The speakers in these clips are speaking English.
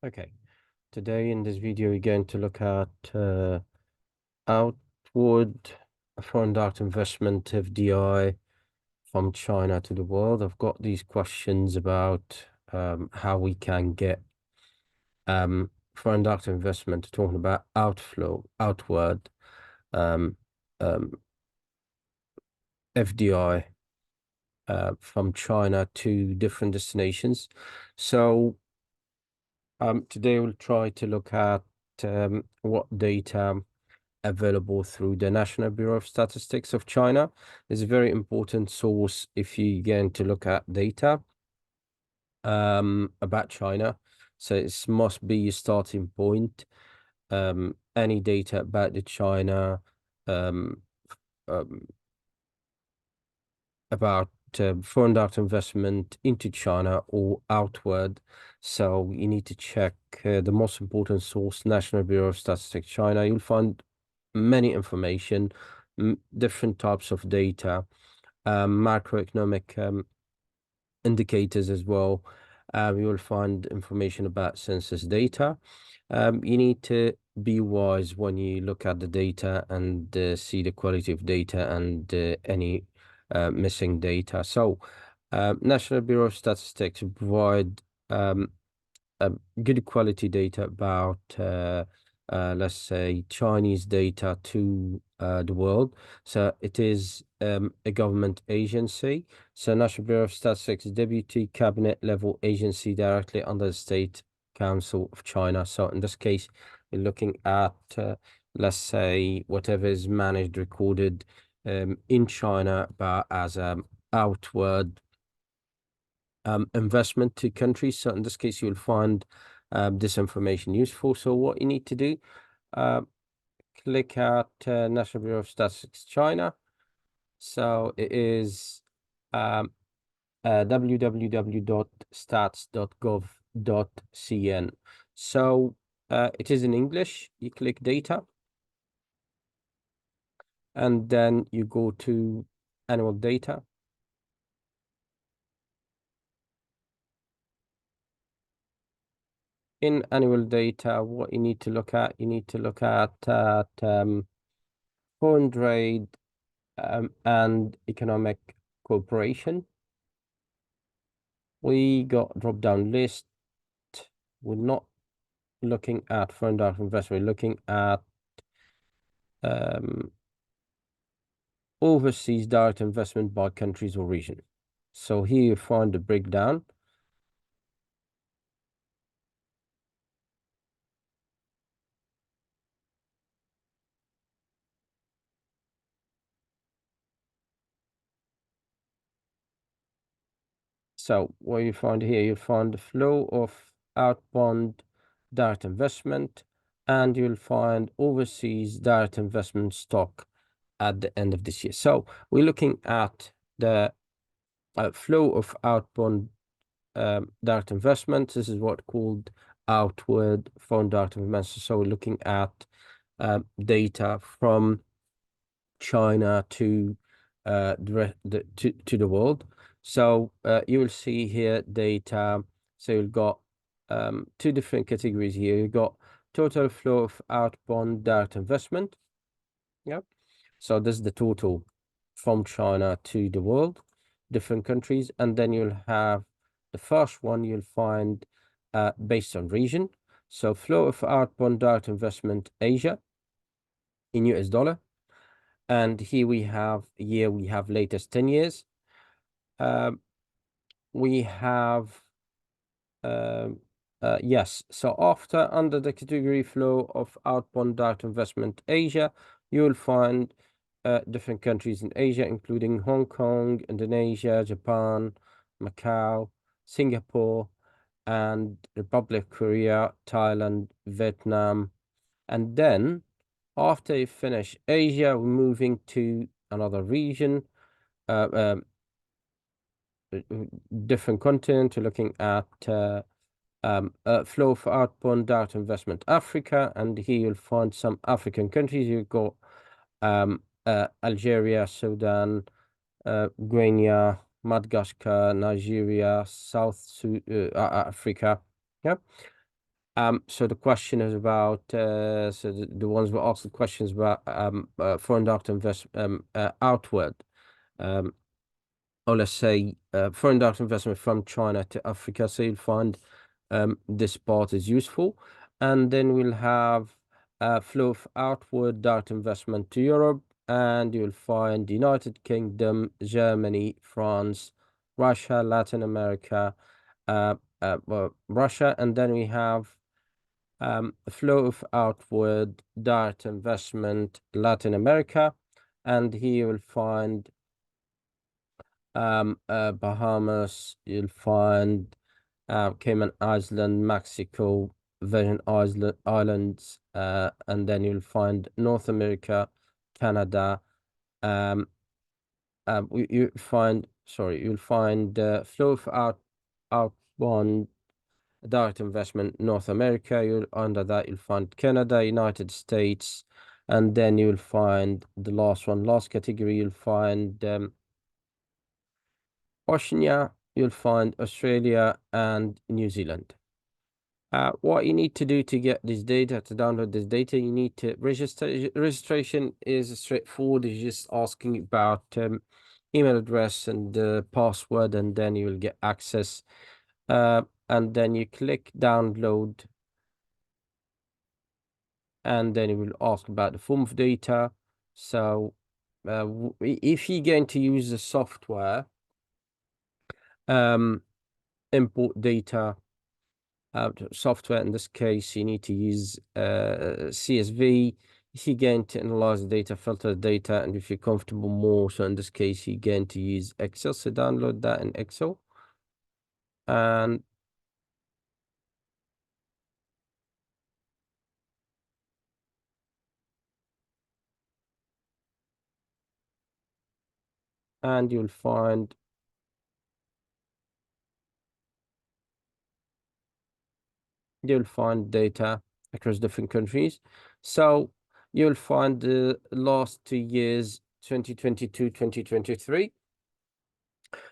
Okay, today in this video we're going to look at outward foreign direct investment FDI from China to the world. I've got these questions about how we can get foreign direct investment, talking about outward um, um, FDI from China to different destinations. So today we'll try to look at what data available through the National Bureau of Statistics of China. Is a very important source if you're going to look at data about China. So it must be your starting point. Any data about the China, um, um, about foreign direct investment into China or outward. So you need to check the most important source, National Bureau of Statistics China. You'll find many information, different types of data, macroeconomic indicators as well. You will find information about census data. You need to be wise when you look at the data and see the quality of data and any missing data. So, National Bureau of Statistics provide good quality data about, let's say, Chinese data to the world. So it is a government agency. So National Bureau of Statistics, deputy cabinet level agency directly under the State Council of China. So in this case, you're looking at, let's say, whatever is managed, recorded in China, but as outward investment to countries. So in this case, you'll find this information useful. So what you need to do, uh, click at National Bureau of Statistics China. So it is www.stats.gov.cn. So it is in English. You click data, and then you go to annual data. In annual data, what you need to look at, foreign trade and economic cooperation. We got drop-down list. We're not looking at foreign direct investment. We're looking at overseas direct investment by countries or region. So here you find the breakdown. So what you find here, you find the flow of outbound direct investment, and you'll find overseas direct investment stock at the end of this year. So we're looking at the flow of outbound direct investment. This is what called outward foreign direct investment. So we're looking at data from China to to the world. So you will see here data. So you've got two different categories here. You've got total flow of outbound direct investment. Yep. So this is the total from China to the world, different countries. And then you'll have the first one you'll find based on region. So flow of outbound direct investment Asia in US dollar. And here we have latest 10 years. We have yes. So after under the category flow of outbound direct investment Asia, you will find different countries in Asia, including Hong Kong, Indonesia, Japan, Macau, Singapore, and Republic of Korea, Thailand, Vietnam. And then after you finish Asia, we're moving to another region, uh, um, different continent. You're looking at flow for outbound direct investment Africa, and here you'll find some African countries. You've got Algeria, Sudan, Guinea, Madagascar, Nigeria, Africa. Yeah. So the question is about so the ones who ask the questions about foreign direct investment outward, um, or let's say foreign direct investment from China to Africa. So you'll find this part is useful, and then we'll have flow of outward direct investment to Europe, and you'll find United Kingdom, Germany, France, Russia, Latin America, well, Russia, and then we have flow of outward direct investment Latin America, and here you will find Bahamas, you'll find Cayman Island, Mexico, Islands, and then you'll find North America, Canada. Um, you'll find flow of outbound direct investment North America. You'll under that you'll find Canada, United States, and then you'll find the last category. You'll find Oceania. You'll find Australia and New Zealand. What you need to do to get this data, to download this data, you need to register. Registration is straightforward. It's just asking about email address and password, and then you will get access. And then you click download, and then it will ask about the form of data. So if you're going to use the software, import data software, in this case, you need to use CSV. If you're going to analyze the data, filter the data, and if you're comfortable more, so in this case, you're going to use Excel. So download that in Excel. And you'll find data across different countries. So you'll find the last 2 years, 2022, 2023.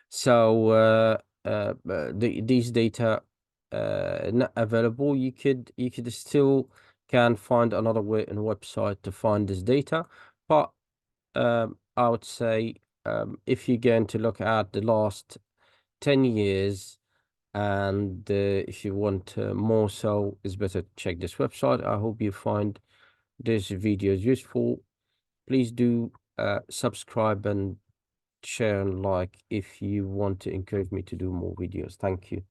So these data not available. You could still can find another way in website to find this data, but I would say if you're going to look at the last 10 years, and if you want more, so it's better to check this website. I hope you find this video useful. Please do subscribe and share and like if you want to encourage me to do more videos. Thank you.